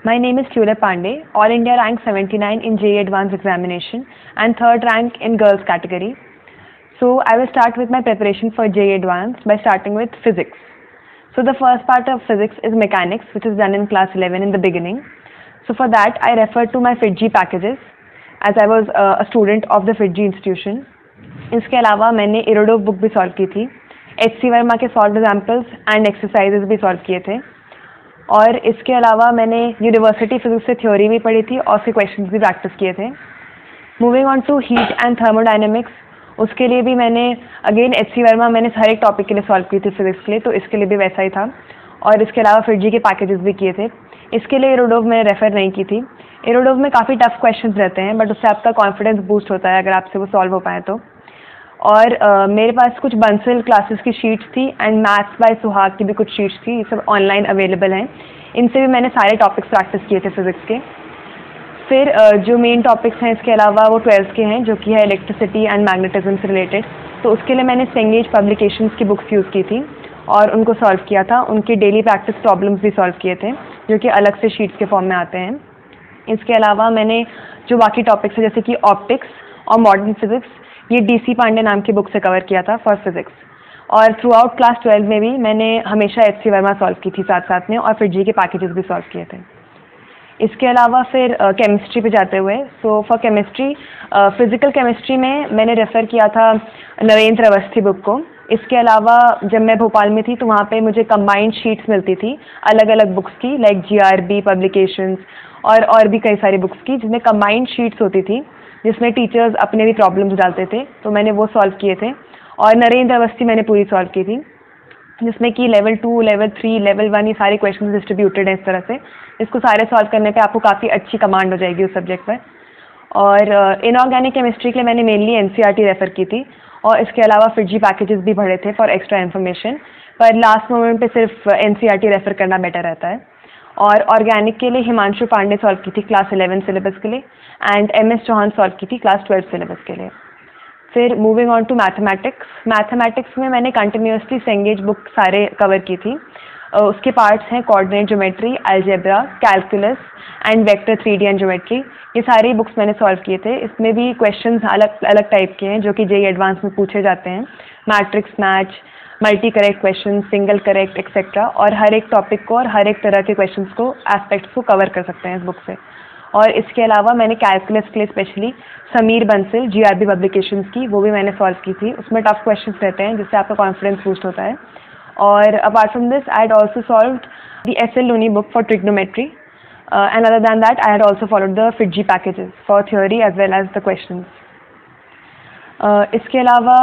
My name is Tulip Pandey, All India rank 79 in JEE Advanced examination and third rank in girls category. So I will start with my preparation for JEE Advanced by starting with physics. So the first part of physics is mechanics, which is done in class 11 in the beginning. So for that I referred to my FIITJEE packages as I was a student of the FIITJEE institution. इसके अलावा मैंने Irodov book भी solve की थी, HC Verma के solve examples and exercises भी solve किए थे, और इसके अलावा मैंने यूनिवर्सिटी फिजिक्स से थ्योरी भी पढ़ी थी और फिर क्वेश्चंस भी प्रैक्टिस किए थे. Moving on to heat and thermodynamics, उसके लिए भी मैंने अगेन HC वर्मा मैंने हर एक टॉपिक के लिए सॉल्व की थी फिजिक्स के लिए, तो इसके लिए भी वैसा ही था. और इसके अलावा FIITJEE के पैकेजेस भी किए थे. इसके लिए इरोडोव मैंने रेफ़र नहीं की थी. इरोडोव में काफ़ी टफ क्वेश्चंस रहते हैं, बट उससे आपका कॉन्फिडेंस बूस्ट होता है अगर आपसे वो सॉल्व हो पाए तो. और मेरे पास कुछ बंसल क्लासेस की शीट्स थी एंड मैथ्स बाय सुहाग की भी कुछ शीट्स थी, ये सब ऑनलाइन अवेलेबल हैं. इनसे भी मैंने सारे टॉपिक्स प्रैक्टिस किए थे फिजिक्स के. फिर जो मेन टॉपिक्स हैं इसके अलावा वो 12th के हैं, जो कि है इलेक्ट्रिसिटी एंड मैग्नेटिज्म से रिलेटेड. तो उसके लिए मैंने सेंगेज पब्लिकेशंस की बुक्स यूज़ की थी और उनको सॉल्व किया था. उनकी डेली प्रैक्टिस प्रॉब्लम्स भी सॉल्व किए थे, जो कि अलग से शीट्स के फॉर्म में आते हैं. इसके अलावा मैंने जो बाकी टॉपिक्स हैं जैसे कि ऑप्टिक्स और मॉडर्न फिजिक्स, ये DC पांडे नाम की बुक से कवर किया था फॉर फिजिक्स. और थ्रू आउट क्लास 12 में भी मैंने हमेशा HC वर्मा सॉल्व की थी साथ साथ में, और FIITJEE के पैकेजेस भी सॉल्व किए थे. इसके अलावा फिर केमिस्ट्री पे जाते हुए, so for chemistry physical chemistry में मैंने रेफ़र किया था नरेंद्र अवस्थी बुक को. इसके अलावा जब मैं भोपाल में थी तो वहाँ पे मुझे कंबाइंड शीट्स मिलती थी अलग अलग बुक्स की, लाइक GRB पब्लिकेशंस और भी कई सारी बुक्स की, जिसमें कंबाइंड शीट्स होती थी जिसमें टीचर्स अपने भी प्रॉब्लम्स डालते थे, तो मैंने वो सॉल्व किए थे. और नरेंद्र अवस्थी मैंने पूरी सॉल्व की थी, जिसमें कि लेवल 2, लेवल 3, लेवल 1 ये सारे क्वेश्चन डिस्ट्रीब्यूटेड हैं इस तरह से. इसको सारे सॉल्व करने पे आपको काफ़ी अच्छी कमांड हो जाएगी उस सब्जेक्ट पर. और इनऑर्गेनिक केमिस्ट्री के लिए मैंने मेनली NCERT रेफ़र की थी, और इसके अलावा FIITJEE पैकेजेस भी पढ़े थे फॉर एक्स्ट्रा इन्फॉर्मेशन, पर लास्ट मोमेंट पे सिर्फ NCERT रेफ़र करना बेटर रहता है. और ऑर्गेनिक के लिए हिमांशु पांडे सॉल्व की थी क्लास 11 सिलेबस के लिए, एंड MS चौहान सॉल्व की थी क्लास 12 सिलेबस के लिए. फिर moving on to mathematics, mathematics में मैंने कंटिन्यूसली सेंगेज बुक सारे कवर की थी. उसके पार्ट्स हैं coordinate geometry, algebra, calculus and vector 3D and geometry. ये सारी बुक्स मैंने सॉल्व किए थे. इसमें भी क्वेश्चंस अलग अलग टाइप के हैं जो कि JEE एडवांस में पूछे जाते हैं, matrix match, multi correct question, single correct etcetera, और हर एक टॉपिक को और हर एक तरह के क्वेश्चंस को, एस्पेक्ट्स को कवर कर सकते हैं इस बुक से. और इसके अलावा मैंने कैलकुलस के लिए specially Sameer Bansal GRB publications की, वो भी मैंने सॉल्व की थी. उसमें टफ क्वेश्चंस रहते हैं जिससे आपका कॉन्फिडेंस बूस्ट होता है. और apart from this I had also solved the SL Loney book for trigonometry, and other than that I had also followed the FIITJEE packages for theory as well as the questions. इसके अलावा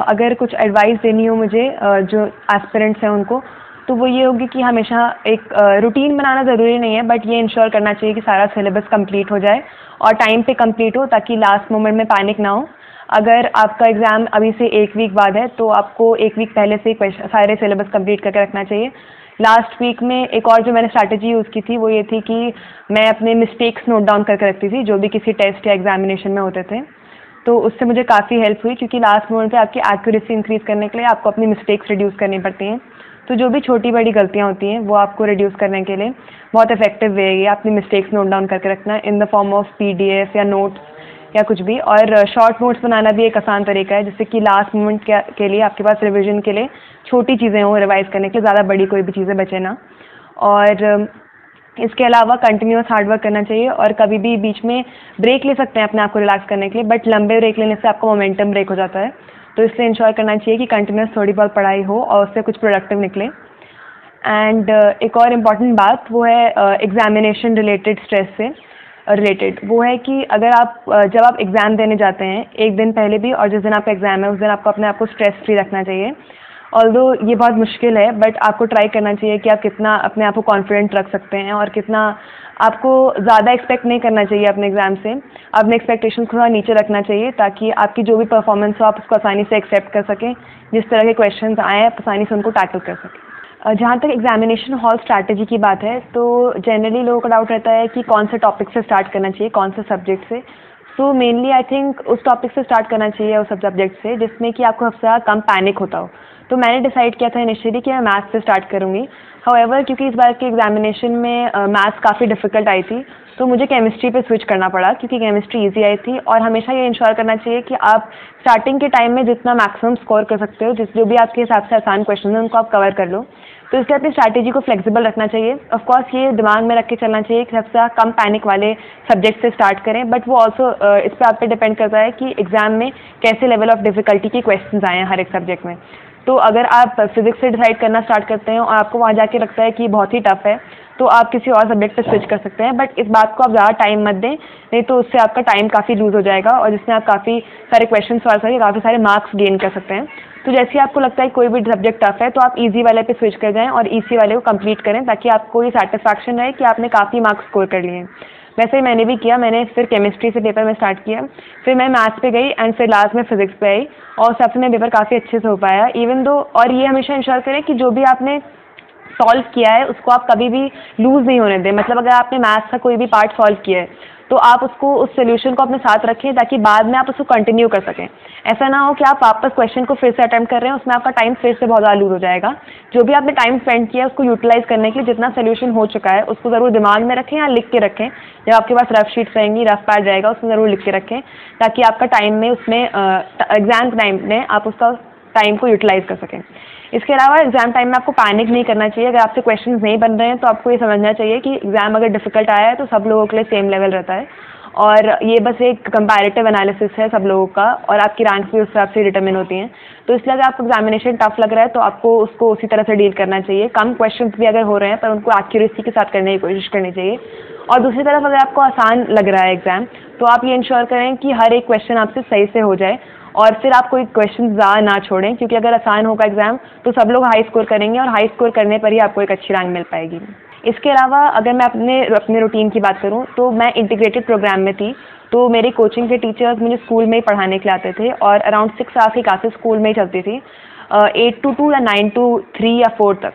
अगर कुछ advice देनी हो मुझे जो aspirants हैं उनको, तो वो ये होगी कि हमेशा एक रूटीन बनाना ज़रूरी नहीं है, बट ये इंश्योर करना चाहिए कि सारा सिलेबस कंप्लीट हो जाए और टाइम पे कंप्लीट हो, ताकि लास्ट मोमेंट में पैनिक ना हो. अगर आपका एग्ज़ाम अभी से 1 वीक बाद है तो आपको 1 वीक पहले से सारे सिलेबस कंप्लीट करके रखना चाहिए. लास्ट वीक में एक और जो मैंने स्ट्रैटेजी यूज़ की थी वो ये थी कि मैं अपने मिस्टेक्स नोट डाउन करके रखती थी जो भी किसी टेस्ट या एग्जामिनेशन में होते थे. तो उससे मुझे काफ़ी हेल्प हुई, क्योंकि लास्ट मोमेंट पे आपकी एक्यूरेसी इंक्रीज़ करने के लिए आपको अपनी मिस्टेक्स रिड्यूस करनी पड़ती हैं. तो जो भी छोटी बड़ी गलतियाँ होती हैं वो आपको रिड्यूस करने के लिए बहुत इफेक्टिव वे है अपनी मिस्टेक्स नोट डाउन करके रखना in the form of PDF या नोट्स या कुछ भी. और शॉर्ट नोट्स बनाना भी एक आसान तरीका है, जिससे कि लास्ट मोमेंट के लिए आपके पास रिविजन के लिए छोटी चीज़ें हों रिवाइज करने के लिए, ज़्यादा बड़ी कोई भी चीज़ें बचे ना. और इसके अलावा कंटिन्यूस हार्डवर्क करना चाहिए, और कभी भी बीच में ब्रेक ले सकते हैं अपने आप को रिलैक्स करने के लिए, बट लंबे ब्रेक लेने से आपका मोमेंटम ब्रेक हो जाता है. तो इसलिए इंश्योर करना चाहिए कि कंटिन्यूस थोड़ी बहुत पढ़ाई हो और उससे कुछ प्रोडक्टिव निकले. एंड एक और इम्पॉर्टेंट बात वो है एग्जामिनेशन रिलेटेड स्ट्रेस से रिलेटेड, वो है कि अगर आप जब आप एग्ज़ाम देने जाते हैं एक दिन पहले भी और जिस दिन आपका एग्ज़ाम है उस दिन आपको अपने आप को स्ट्रेस फ्री रखना चाहिए. ऑल्दो ये बहुत मुश्किल है, बट आपको ट्राई करना चाहिए कि आप कितना अपने आप को कॉन्फिडेंट रख सकते हैं, और कितना आपको ज़्यादा एक्सपेक्ट नहीं करना चाहिए अपने एग्ज़ाम से. अपने एक्सपेक्टेशंस थोड़ा नीचे रखना चाहिए, ताकि आपकी जो भी परफॉर्मेंस हो आप उसको आसानी से एक्सेप्ट कर सकें. जिस तरह के क्वेश्चंस आए आप आसानी से उनको टैकल कर सकें. जहाँ तक एग्जामिनेशन हॉल स्ट्रैटेजी की बात है, तो जनरली लोगों का डाउट रहता है कि कौन से टॉपिक से स्टार्ट करना चाहिए, कौन से सब्जेक्ट से. सो मेनली आई थिंक उस टॉपिक से स्टार्ट करना चाहिए, उस सब्जेक्ट से जिसमें कि आपको सबसे ज़्यादा कम पैनिक होता हो। तो मैंने डिसाइड किया था इनिशियली कि मैं मैथ्स से स्टार्ट करूँगी। हाउएवर क्योंकि इस बार के एग्जामिनेशन में मैथ्स काफ़ी डिफ़िकल्ट आई थी, तो मुझे केमिस्ट्री पे स्विच करना पड़ा क्योंकि केमिस्ट्री इजी आई थी। और हमेशा ये इंश्योर करना चाहिए कि आप स्टार्टिंग के टाइम में जितना मैक्सिमम स्कोर कर सकते हो, जो भी आपके हिसाब से आसान क्वेश्चन हैं उनको आप कवर कर लो। तो इसलिए अपनी स्ट्रैटेजी को फ्लेक्सिबल रखना चाहिए। ऑफ कोर्स ये दिमाग में रख के चलना चाहिए कि सबसे कम पैनिक वाले सब्जेक्ट से स्टार्ट करें, बट वो ऑल्सो इस पर आप पे डिपेंड करता है कि एग्जाम में कैसे लेवल ऑफ डिफिकल्टी के क्वेश्चंस आए हैं हर एक सब्जेक्ट में। तो अगर आप फिजिक्स से डिसाइड करना स्टार्ट करते हैं और आपको वहाँ जाके लगता है कि बहुत ही टफ है, तो आप किसी और सब्जेक्ट पे स्विच कर सकते हैं, बट इस बात को आप ज़्यादा टाइम मत दें, नहीं तो उससे आपका टाइम काफ़ी लूज हो जाएगा और जिसमें आप काफ़ी सारे क्वेश्चन सॉल्व करके काफ़ी सारे मार्क्स गेन कर सकते हैं। तो जैसे ही आपको लगता है कोई भी सब्जेक्ट टफ है, तो आप इजी वाले पे स्विच कर जाएं और इजी वाले को कंप्लीट करें, ताकि आपको ये सेटिस्फैक्शन रहे कि आपने काफ़ी मार्क्स स्कोर कर लिए हैं। वैसे ही मैंने भी किया, मैंने फिर केमिस्ट्री से पेपर में स्टार्ट किया, फिर मैं मैथ्स पे गई एंड फिर लास्ट में फिजिक्स पे आई और सबसे में पेपर काफ़ी अच्छे से हो पाया इवन दो। और ये हमेशा इंश्योर करें कि जो भी आपने सॉल्व किया है उसको आप कभी भी लूज़ नहीं होने दें। मतलब अगर आपने मैथ्स का कोई भी पार्ट सॉल्व किया है तो आप उसको, उस सोल्यूशन को अपने साथ रखें ताकि बाद में आप उसको कंटिन्यू कर सकें। ऐसा ना हो कि आप वापस क्वेश्चन को फिर से अटेम्प्ट कर रहे हैं, उसमें आपका टाइम फिर से बहुत ज़्यादा लूज हो जाएगा। जो भी आपने टाइम स्पेंड किया है उसको यूटिलाइज करने के लिए जितना सोल्यूशन हो चुका है उसको ज़रूर दिमाग में रखें या लिख के रखें। जब आपके पास रफ शीट्स रहेंगी, रफ पैड रहेगा, उसमें ज़रूर लिख के रखें ताकि आपका टाइम में उसमें एग्जाम टाइम में आप उसका टाइम को यूटिलाइज कर सकें। इसके अलावा एग्जाम टाइम में आपको पैनिक नहीं करना चाहिए। अगर आपसे क्वेश्चंस नहीं बन रहे हैं तो आपको ये समझना चाहिए कि एग्जाम अगर डिफिकल्ट आया है तो सब लोगों के लिए सेम लेवल रहता है और ये बस एक कंपैरेटिव एनालिसिस है सब लोगों का और आपकी रैंक भी उस हिसाब से डिटरमिन होती हैं। तो इसलिए अगर आपको एग्जामिनेशन टफ लग रहा है तो आपको उसको उसी तरह से डील करना चाहिए। कम क्वेश्चंस भी अगर हो रहे हैं पर उनको एक्यूरेसी के साथ करने की कोशिश करनी चाहिए। और दूसरी तरफ अगर आपको आसान लग रहा है एग्जाम, तो आप ये इंश्योर करें कि हर एक क्वेश्चन आपसे सही से हो जाए और फिर आप कोई क्वेश्चन ज़्यादा ना छोड़ें, क्योंकि अगर आसान होगा एग्जाम तो सब लोग हाई स्कोर करेंगे और हाई स्कोर करने पर ही आपको एक अच्छी रैंक मिल पाएगी। इसके अलावा अगर मैं अपने रूटीन की बात करूं तो मैं इंटीग्रेटेड प्रोग्राम में थी, तो मेरी कोचिंग के टीचर्स मुझे स्कूल में ही पढ़ाने के लिए आते थे और अराउंड 6 आवर्स की क्लासेस स्कूल में ही चलती थी, 8 to 2 या 9 to 3 या 4 तक।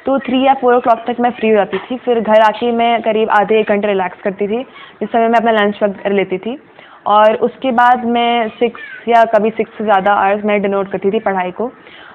तो 3 या 4 o'clock तक मैं फ्री हो जाती थी। फिर घर आके मैं करीब आधे 1 घंटे रिलैक्स करती थी, जिस समय मैं अपना लंच वक्त कर लेती थी और उसके बाद मैं 6 या कभी 6 से ज़्यादा आवर्स मैं डिनोट करती थी पढ़ाई को।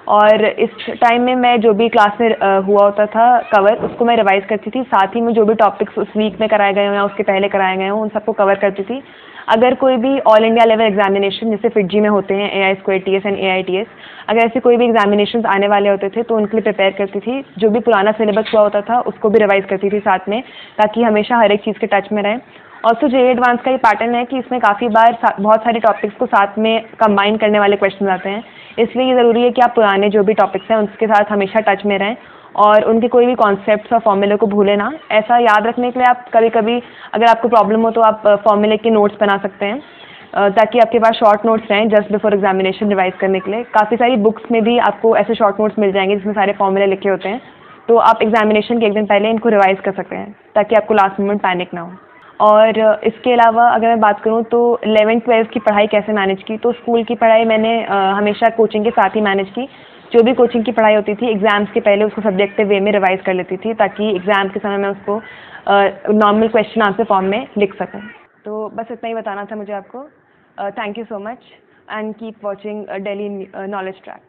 और इस टाइम में मैं जो भी क्लास में हुआ होता था कवर, उसको मैं रिवाइज़ करती थी। साथ ही में जो भी टॉपिक्स उस वीक में कराए गए हों या उसके पहले कराए गए हों उन सबको कवर करती थी। अगर कोई भी ऑल इंडिया लेवल एग्जामिनेशन जैसे फिटजी में होते हैं AI square TS and AITS, अगर ऐसे कोई भी एग्जामिनेशंस आने वाले होते थे तो उनके लिए प्रिपेयर करती थी। जो भी पुराना सिलेबस हुआ होता था उसको भी रिवाइज़ करती थी साथ में, ताकि हमेशा हर एक चीज़ के टच में रहें। ऑल्सो JEE एडवांस का ये पैटर्न है कि इसमें काफ़ी बार बहुत सारे टॉपिक्स को साथ में कंबाइन करने वाले क्वेश्चन आते हैं, इसलिए ये ज़रूरी है कि आप पुराने जो भी टॉपिक्स हैं उसके साथ हमेशा टच में रहें और उनके कोई भी कॉन्सेप्ट्स और फॉर्मूले को भूलें ना। ऐसा याद रखने के लिए आप कभी कभी अगर आपको प्रॉब्लम हो तो आप फॉर्मूले के नोट्स बना सकते हैं, ताकि आपके पास शॉर्ट नोट्स रहें जस्ट बिफोर एग्जामिनेशन रिवाइज करने के लिए। काफ़ी सारी बुक्स में भी आपको ऐसे शॉर्ट नोट्स मिल जाएंगे जिसमें सारे फॉर्मूले लिखे होते हैं, तो आप एग्जामिनेशन के एक दिन पहले इनको रिवाइज कर सकते हैं ताकि आपको लास्ट मोमेंट पैनिक ना हो। और इसके अलावा अगर मैं बात करूँ तो 11th-12th की पढ़ाई कैसे मैनेज की, तो स्कूल की पढ़ाई मैंने हमेशा कोचिंग के साथ ही मैनेज की। जो भी कोचिंग की पढ़ाई होती थी एग्ज़ाम्स के पहले उसको सब्जेक्टिव वे में रिवाइज़ कर लेती थी, ताकि एग्ज़ाम के समय मैं उसको नॉर्मल क्वेश्चन आंसर फॉर्म में लिख सकूँ। तो बस इतना ही बताना था मुझे आपको। Thank you so much and keep watching daily knowledge track.